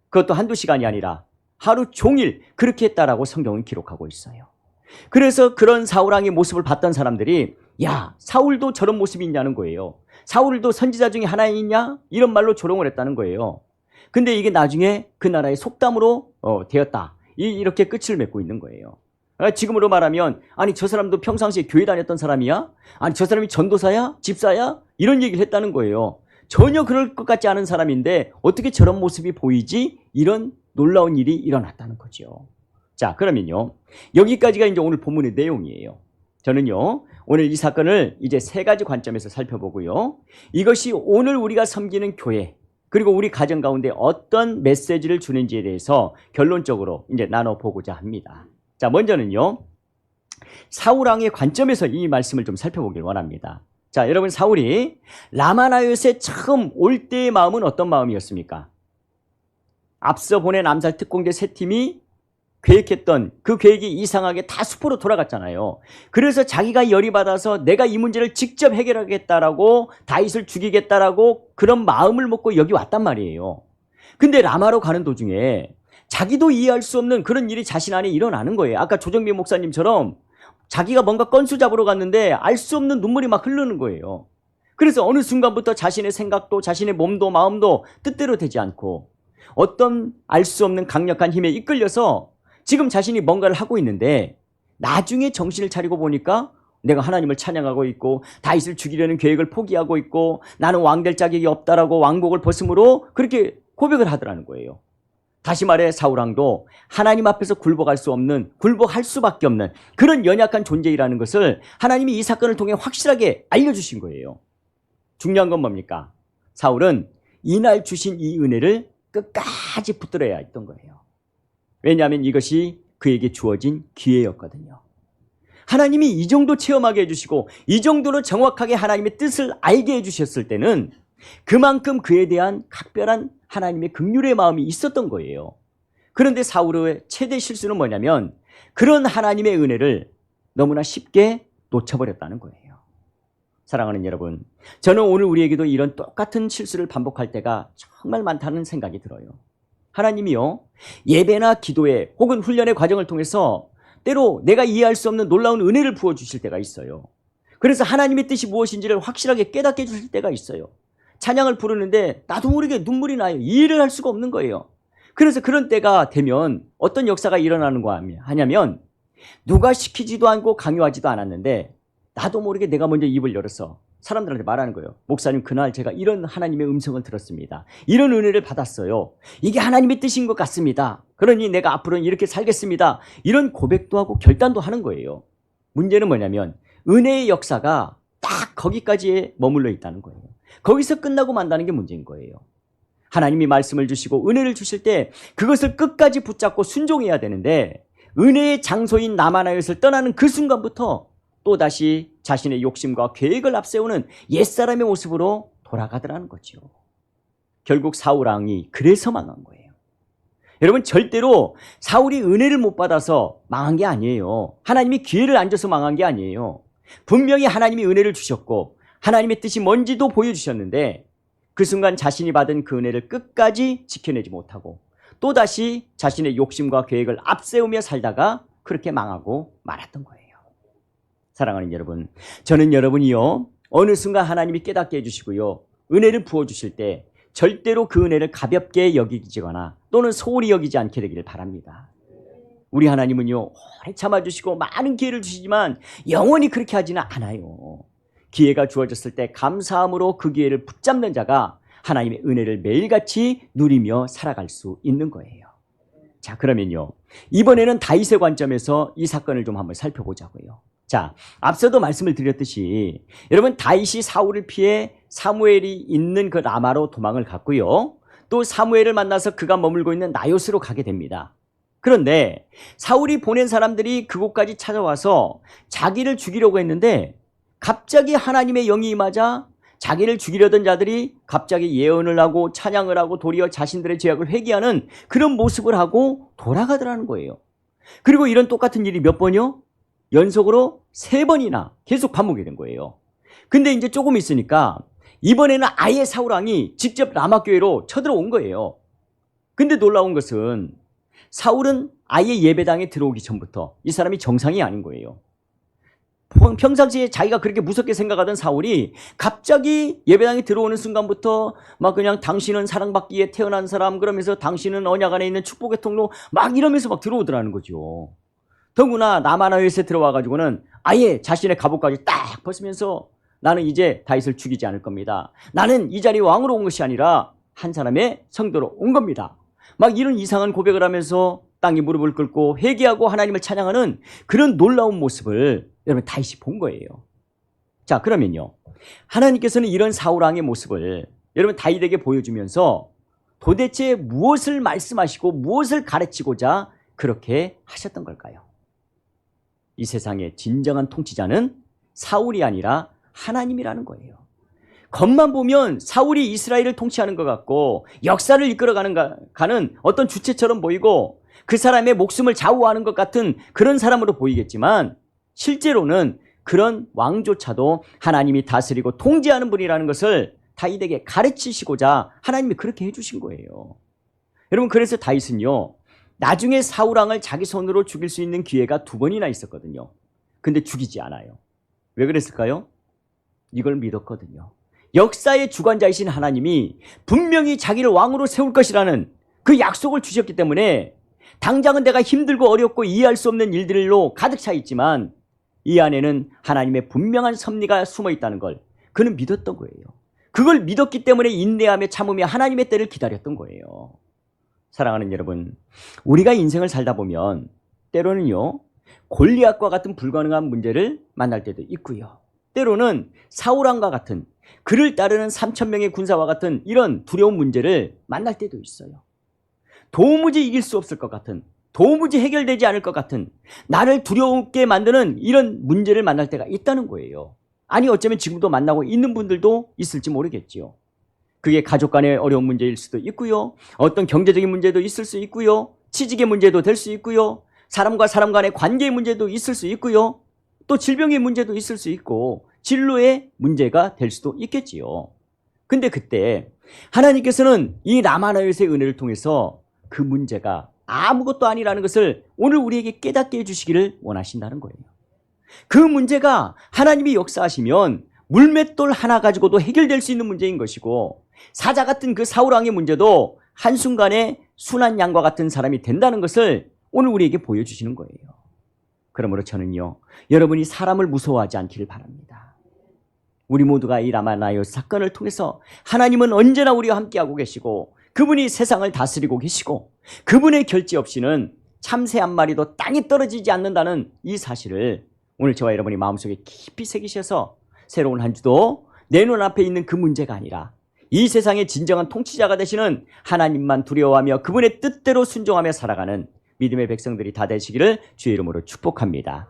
그것도 한두 시간이 아니라 하루 종일 그렇게 했다라고 성경은 기록하고 있어요. 그래서 그런 사울 왕의 모습을 봤던 사람들이, 야, 사울도 저런 모습이 있냐는 거예요. 사울도 선지자 중에 하나이냐? 이런 말로 조롱을 했다는 거예요. 근데 이게 나중에 그 나라의 속담으로 되었다, 이렇게 끝을 맺고 있는 거예요. 지금으로 말하면, 아니 저 사람도 평상시에 교회 다녔던 사람이야? 아니 저 사람이 전도사야? 집사야? 이런 얘기를 했다는 거예요. 전혀 그럴 것 같지 않은 사람인데 어떻게 저런 모습이 보이지? 이런 놀라운 일이 일어났다는 거죠. 자, 그러면요, 여기까지가 이제 오늘 본문의 내용이에요. 저는요, 오늘 이 사건을 이제 세 가지 관점에서 살펴보고요, 이것이 오늘 우리가 섬기는 교회 그리고 우리 가정 가운데 어떤 메시지를 주는지에 대해서 결론적으로 이제 나눠보고자 합니다. 자, 먼저는요, 사울 왕의 관점에서 이 말씀을 좀 살펴보길 원합니다. 자, 여러분, 사울이 라마나요에 처음 올 때의 마음은 어떤 마음이었습니까? 앞서 보낸 암살 특공대 세 팀이 계획했던 그 계획이 이상하게 다 수포로 돌아갔잖아요. 그래서 자기가 열이 받아서 내가 이 문제를 직접 해결하겠다라고, 다윗을 죽이겠다라고 그런 마음을 먹고 여기 왔단 말이에요. 근데 라마로 가는 도중에 자기도 이해할 수 없는 그런 일이 자신 안에 일어나는 거예요. 아까 조정민 목사님처럼 자기가 뭔가 건수 잡으러 갔는데 알 수 없는 눈물이 막 흐르는 거예요. 그래서 어느 순간부터 자신의 생각도 자신의 몸도 마음도 뜻대로 되지 않고 어떤 알 수 없는 강력한 힘에 이끌려서 지금 자신이 뭔가를 하고 있는데, 나중에 정신을 차리고 보니까 내가 하나님을 찬양하고 있고 다윗을 죽이려는 계획을 포기하고 있고 나는 왕 될 자격이 없다라고 왕복을 벗음으로 그렇게 고백을 하더라는 거예요. 다시 말해 사울 왕도 하나님 앞에서 굴복할 수 없는, 굴복할 수밖에 없는 그런 연약한 존재이라는 것을 하나님이 이 사건을 통해 확실하게 알려주신 거예요. 중요한 건 뭡니까? 사울은 이날 주신 이 은혜를 끝까지 붙들어야 했던 거예요. 왜냐하면 이것이 그에게 주어진 기회였거든요. 하나님이 이 정도 체험하게 해주시고 이 정도로 정확하게 하나님의 뜻을 알게 해주셨을 때는 그만큼 그에 대한 각별한 하나님의 긍휼의 마음이 있었던 거예요. 그런데 사울의 최대 실수는 뭐냐면 그런 하나님의 은혜를 너무나 쉽게 놓쳐버렸다는 거예요. 사랑하는 여러분, 저는 오늘 우리에게도 이런 똑같은 실수를 반복할 때가 정말 많다는 생각이 들어요. 하나님이요, 예배나 기도에 혹은 훈련의 과정을 통해서 때로 내가 이해할 수 없는 놀라운 은혜를 부어주실 때가 있어요. 그래서 하나님의 뜻이 무엇인지를 확실하게 깨닫게 해주실 때가 있어요. 찬양을 부르는데 나도 모르게 눈물이 나요. 이해를 할 수가 없는 거예요. 그래서 그런 때가 되면 어떤 역사가 일어나는 거 하냐면, 누가 시키지도 않고 강요하지도 않았는데 나도 모르게 내가 먼저 입을 열어서 사람들한테 말하는 거예요. 목사님, 그날 제가 이런 하나님의 음성을 들었습니다. 이런 은혜를 받았어요. 이게 하나님의 뜻인 것 같습니다. 그러니 내가 앞으로는 이렇게 살겠습니다. 이런 고백도 하고 결단도 하는 거예요. 문제는 뭐냐면 은혜의 역사가 딱 거기까지에 머물러 있다는 거예요. 거기서 끝나고 만다는 게 문제인 거예요. 하나님이 말씀을 주시고 은혜를 주실 때 그것을 끝까지 붙잡고 순종해야 되는데, 은혜의 장소인 나마나요를 떠나는 그 순간부터 또다시 자신의 욕심과 계획을 앞세우는 옛사람의 모습으로 돌아가더라는 거죠. 결국 사울 왕이 그래서 망한 거예요. 여러분, 절대로 사울이 은혜를 못 받아서 망한 게 아니에요. 하나님이 기회를 안 줘서 망한 게 아니에요. 분명히 하나님이 은혜를 주셨고 하나님의 뜻이 뭔지도 보여주셨는데 그 순간 자신이 받은 그 은혜를 끝까지 지켜내지 못하고 또다시 자신의 욕심과 계획을 앞세우며 살다가 그렇게 망하고 말았던 거예요. 사랑하는 여러분, 저는 여러분이요, 어느 순간 하나님이 깨닫게 해주시고요, 은혜를 부어주실 때 절대로 그 은혜를 가볍게 여기지거나 또는 소홀히 여기지 않게 되기를 바랍니다. 우리 하나님은요, 오래 참아주시고 많은 기회를 주시지만 영원히 그렇게 하지는 않아요. 기회가 주어졌을 때 감사함으로 그 기회를 붙잡는 자가 하나님의 은혜를 매일같이 누리며 살아갈 수 있는 거예요. 자, 그러면요, 이번에는 다윗의 관점에서 이 사건을 좀 한번 살펴보자고요. 자, 앞서도 말씀을 드렸듯이 여러분, 다윗이 사울을 피해 사무엘이 있는 그 라마로 도망을 갔고요, 또 사무엘을 만나서 그가 머물고 있는 나요스로 가게 됩니다. 그런데 사울이 보낸 사람들이 그곳까지 찾아와서 자기를 죽이려고 했는데 갑자기 하나님의 영이 임하자 자기를 죽이려던 자들이 갑자기 예언을 하고 찬양을 하고 도리어 자신들의 죄악을 회개하는 그런 모습을 하고 돌아가더라는 거예요. 그리고 이런 똑같은 일이 몇 번이요? 연속으로 3번이나 계속 반복이 된 거예요. 근데 이제 조금 있으니까 이번에는 아예 사울왕이 직접 라마교회로 쳐들어온 거예요. 근데 놀라운 것은 사울은 아예 예배당에 들어오기 전부터 이 사람이 정상이 아닌 거예요. 평상시에 자기가 그렇게 무섭게 생각하던 사울이 갑자기 예배당에 들어오는 순간부터 막 그냥 당신은 사랑받기에 태어난 사람, 그러면서 당신은 언약 안에 있는 축복의 통로 막 이러면서 막 들어오더라는 거죠. 더구나 라마나요스에 들어와가지고는 아예 자신의 갑옷까지 딱 벗으면서 나는 이제 다윗을 죽이지 않을 겁니다. 나는 이 자리에 왕으로 온 것이 아니라 한 사람의 성도로 온 겁니다. 막 이런 이상한 고백을 하면서 땅에 무릎을 꿇고 회개하고 하나님을 찬양하는 그런 놀라운 모습을 여러분 다윗이 본 거예요. 자, 그러면요, 하나님께서는 이런 사울왕의 모습을 여러분 다윗에게 보여주면서 도대체 무엇을 말씀하시고 무엇을 가르치고자 그렇게 하셨던 걸까요? 이 세상의 진정한 통치자는 사울이 아니라 하나님이라는 거예요. 겉만 보면 사울이 이스라엘을 통치하는 것 같고 역사를 이끌어가는 어떤 주체처럼 보이고 그 사람의 목숨을 좌우하는 것 같은 그런 사람으로 보이겠지만 실제로는 그런 왕조차도 하나님이 다스리고 통제하는 분이라는 것을 다윗에게 가르치시고자 하나님이 그렇게 해주신 거예요. 여러분, 그래서 다윗은요, 나중에 사울왕을 자기 손으로 죽일 수 있는 기회가 2번이나 있었거든요. 근데 죽이지 않아요. 왜 그랬을까요? 이걸 믿었거든요. 역사의 주관자이신 하나님이 분명히 자기를 왕으로 세울 것이라는 그 약속을 주셨기 때문에 당장은 내가 힘들고 어렵고 이해할 수 없는 일들로 가득 차 있지만 이 안에는 하나님의 분명한 섭리가 숨어 있다는 걸 그는 믿었던 거예요. 그걸 믿었기 때문에 인내하며 참으며 하나님의 때를 기다렸던 거예요. 사랑하는 여러분, 우리가 인생을 살다 보면 때로는요, 골리앗과 같은 불가능한 문제를 만날 때도 있고요, 때로는 사울왕과 같은 그를 따르는 3,000명의 군사와 같은 이런 두려운 문제를 만날 때도 있어요. 도무지 이길 수 없을 것 같은, 도무지 해결되지 않을 것 같은, 나를 두렵게 만드는 이런 문제를 만날 때가 있다는 거예요. 아니, 어쩌면 지금도 만나고 있는 분들도 있을지 모르겠지요. 그게 가족 간의 어려운 문제일 수도 있고요, 어떤 경제적인 문제도 있을 수 있고요, 취직의 문제도 될 수 있고요, 사람과 사람 간의 관계의 문제도 있을 수 있고요, 또 질병의 문제도 있을 수 있고 진로의 문제가 될 수도 있겠지요. 근데 그때 하나님께서는 이 라마나요스의 은혜를 통해서 그 문제가 아무것도 아니라는 것을 오늘 우리에게 깨닫게 해주시기를 원하신다는 거예요. 그 문제가 하나님이 역사하시면 물맷돌 하나 가지고도 해결될 수 있는 문제인 것이고, 사자 같은 그 사울왕의 문제도 한순간에 순한 양과 같은 사람이 된다는 것을 오늘 우리에게 보여주시는 거예요. 그러므로 저는요, 여러분이 사람을 무서워하지 않기를 바랍니다. 우리 모두가 이 라마나요스 사건을 통해서 하나님은 언제나 우리와 함께하고 계시고 그분이 세상을 다스리고 계시고 그분의 결제 없이는 참새 한 마리도 땅에 떨어지지 않는다는 이 사실을 오늘 저와 여러분이 마음속에 깊이 새기셔서 새로운 한 주도 내 눈앞에 있는 그 문제가 아니라 이 세상의 진정한 통치자가 되시는 하나님만 두려워하며 그분의 뜻대로 순종하며 살아가는 믿음의 백성들이 다 되시기를 주의 이름으로 축복합니다.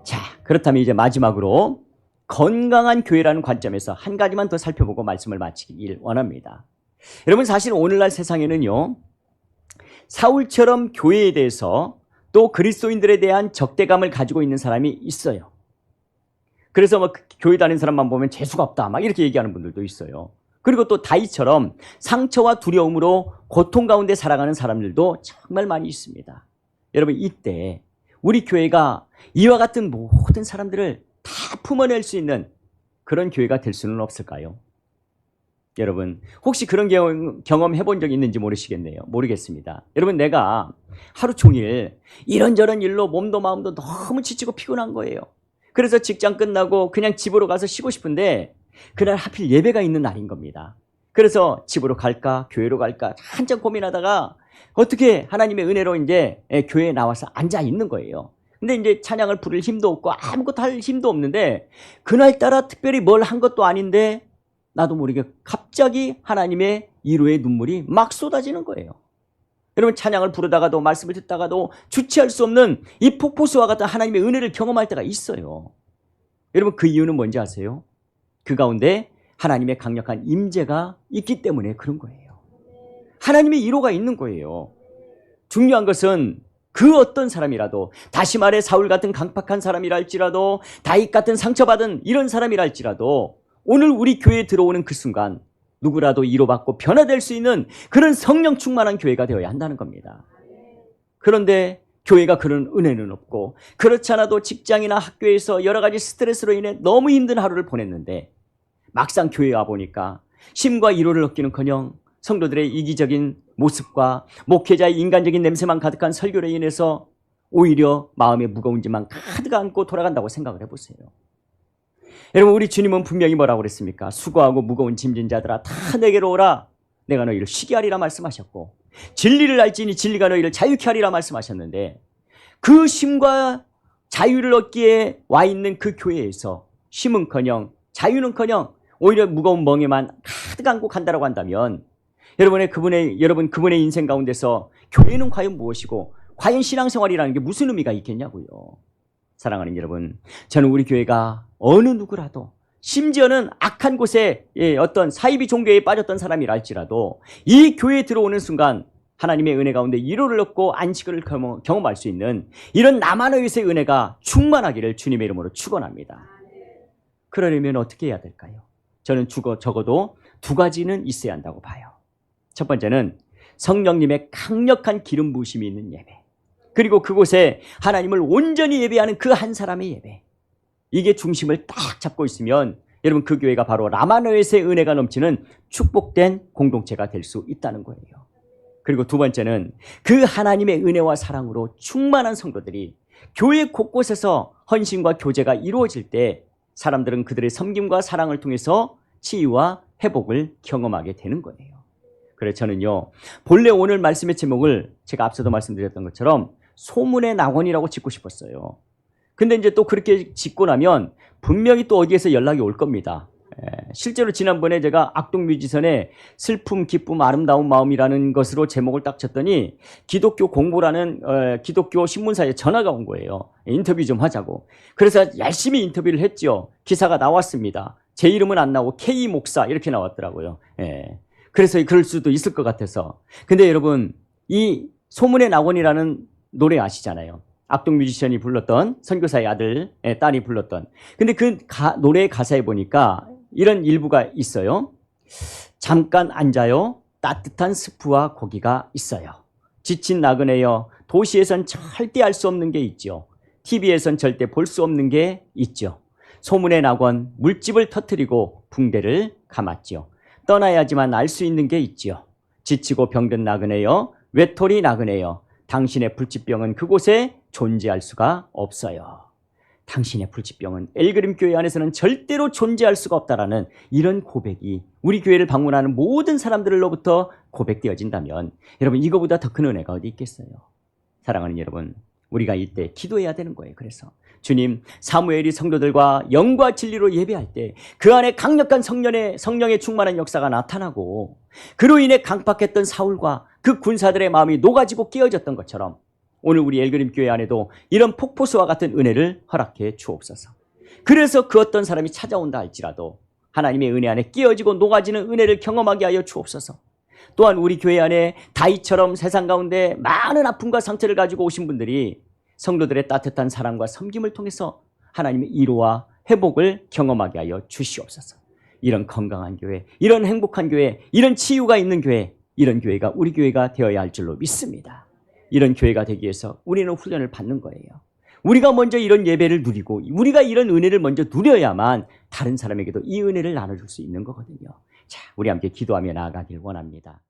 자, 그렇다면 이제 마지막으로 건강한 교회라는 관점에서 한 가지만 더 살펴보고 말씀을 마치길 원합니다. 여러분, 사실 오늘날 세상에는요, 사울처럼 교회에 대해서 또 그리스도인들에 대한 적대감을 가지고 있는 사람이 있어요. 그래서 막 교회 다니는 사람만 보면 재수가 없다 막 이렇게 얘기하는 분들도 있어요. 그리고 또 다윗처럼 상처와 두려움으로 고통 가운데 살아가는 사람들도 정말 많이 있습니다. 여러분, 이때 우리 교회가 이와 같은 모든 사람들을 다 품어낼 수 있는 그런 교회가 될 수는 없을까요? 여러분 혹시 그런 경험 해본 적 있는지 모르겠습니다. 여러분 내가 하루 종일 이런저런 일로 몸도 마음도 너무 지치고 피곤한 거예요. 그래서 직장 끝나고 그냥 집으로 가서 쉬고 싶은데 그날 하필 예배가 있는 날인 겁니다. 그래서 집으로 갈까 교회로 갈까 한참 고민하다가 어떻게 하나님의 은혜로 이제 교회에 나와서 앉아 있는 거예요. 근데 이제 찬양을 부를 힘도 없고 아무것도 할 힘도 없는데 그날따라 특별히 뭘 한 것도 아닌데 나도 모르게 갑자기 하나님의 위로의 눈물이 막 쏟아지는 거예요. 여러분 찬양을 부르다가도 말씀을 듣다가도 주체할 수 없는 이 폭포수와 같은 하나님의 은혜를 경험할 때가 있어요. 여러분 그 이유는 뭔지 아세요? 그 가운데 하나님의 강력한 임재가 있기 때문에 그런 거예요. 하나님의 위로가 있는 거예요. 중요한 것은 그 어떤 사람이라도, 다시 말해 사울 같은 강팍한 사람이랄지라도, 다윗 같은 상처받은 이런 사람이랄지라도 오늘 우리 교회에 들어오는 그 순간 누구라도 위로받고 변화될 수 있는 그런 성령 충만한 교회가 되어야 한다는 겁니다. 그런데 교회가 그런 은혜는 없고, 그렇지 않아도 직장이나 학교에서 여러 가지 스트레스로 인해 너무 힘든 하루를 보냈는데 막상 교회에 와보니까 힘과 위로를 얻기는커녕 성도들의 이기적인 모습과 목회자의 인간적인 냄새만 가득한 설교로 인해서 오히려 마음에 무거운 짐만 가득 안고 돌아간다고 생각을 해보세요. 여러분 우리 주님은 분명히 뭐라고 그랬습니까? 수고하고 무거운 짐진 자들아 다 내게로 오라. 내가 너희를 쉬게 하리라 말씀하셨고, 진리를 알지니 진리가 너희를 자유케 하리라 말씀하셨는데, 그 쉼과 자유를 얻기에 와 있는 그 교회에서 쉼은커녕 자유는커녕 오히려 무거운 멍에만 가득 안고 간다라고 한다면 여러분 그분의 인생 가운데서 교회는 과연 무엇이고 과연 신앙생활이라는 게 무슨 의미가 있겠냐고요. 사랑하는 여러분, 저는 우리 교회가 어느 누구라도 심지어는 악한 곳에 어떤 사이비 종교에 빠졌던 사람이랄지라도 이 교회에 들어오는 순간 하나님의 은혜 가운데 위로를 얻고 안식을 경험할 수 있는 이런 나만의 은혜가 충만하기를 주님의 이름으로 축원합니다. 그러려면 어떻게 해야 될까요? 저는 적어도 두 가지는 있어야 한다고 봐요. 첫 번째는 성령님의 강력한 기름 부으심이 있는 예배, 그리고 그곳에 하나님을 온전히 예배하는 그 한 사람의 예배, 이게 중심을 딱 잡고 있으면 여러분 그 교회가 바로 라마노에스의 은혜가 넘치는 축복된 공동체가 될 수 있다는 거예요. 그리고 두 번째는 그 하나님의 은혜와 사랑으로 충만한 성도들이 교회 곳곳에서 헌신과 교제가 이루어질 때 사람들은 그들의 섬김과 사랑을 통해서 치유와 회복을 경험하게 되는 거예요. 그래서 저는요, 본래 오늘 말씀의 제목을 제가 앞서도 말씀드렸던 것처럼 소문의 낙원이라고 짓고 싶었어요. 근데 이제 또 그렇게 짓고 나면 분명히 또 어디에서 연락이 올 겁니다. 실제로 지난번에 제가 악동뮤지션의 슬픔, 기쁨, 아름다운 마음이라는 것으로 제목을 딱 쳤더니 기독교 공보라는 기독교 신문사에 전화가 온 거예요. 인터뷰 좀 하자고. 그래서 열심히 인터뷰를 했죠. 기사가 나왔습니다. 제 이름은 안 나오고 K 목사 이렇게 나왔더라고요. 그래서 그럴 수도 있을 것 같아서. 근데 여러분, 이 소문의 낙원이라는 노래 아시잖아요. 악동 뮤지션이 불렀던, 선교사의 아들, 딸이 불렀던. 근데 그 노래의 가사에 보니까 이런 일부가 있어요. 잠깐 앉아요. 따뜻한 스프와 고기가 있어요. 지친 나그네여, 도시에선 절대 알 수 없는 게 있죠. TV에선 절대 볼 수 없는 게 있죠. 소문의 낙원, 물집을 터뜨리고 붕대를 감았죠. 떠나야지만 알 수 있는 게 있지요. 지치고 병든 나그네여, 외톨이 나그네여, 당신의 불치병은 그곳에 존재할 수가 없어요. 당신의 불치병은 엘그림 교회 안에서는 절대로 존재할 수가 없다라는 이런 고백이 우리 교회를 방문하는 모든 사람들로부터 고백되어진다면 여러분 이거보다 더 큰 은혜가 어디 있겠어요. 사랑하는 여러분, 우리가 이때 기도해야 되는 거예요. 그래서 주님, 사무엘이 성도들과 영과 진리로 예배할 때 그 안에 강력한 성령의 충만한 역사가 나타나고 그로 인해 강팍했던 사울과 그 군사들의 마음이 녹아지고 깨어졌던 것처럼 오늘 우리 엘그림 교회 안에도 이런 폭포수와 같은 은혜를 허락해 주옵소서. 그래서 그 어떤 사람이 찾아온다 할지라도 하나님의 은혜 안에 깨어지고 녹아지는 은혜를 경험하게 하여 주옵소서. 또한 우리 교회 안에 다윗처럼 세상 가운데 많은 아픔과 상처를 가지고 오신 분들이 성도들의 따뜻한 사랑과 섬김을 통해서 하나님의 위로와 회복을 경험하게 하여 주시옵소서. 이런 건강한 교회, 이런 행복한 교회, 이런 치유가 있는 교회, 이런 교회가 우리 교회가 되어야 할 줄로 믿습니다. 이런 교회가 되기 위해서 우리는 훈련을 받는 거예요. 우리가 먼저 이런 예배를 누리고 우리가 이런 은혜를 먼저 누려야만 다른 사람에게도 이 은혜를 나눠줄 수 있는 거거든요. 자, 우리 함께 기도하며 나아가길 원합니다.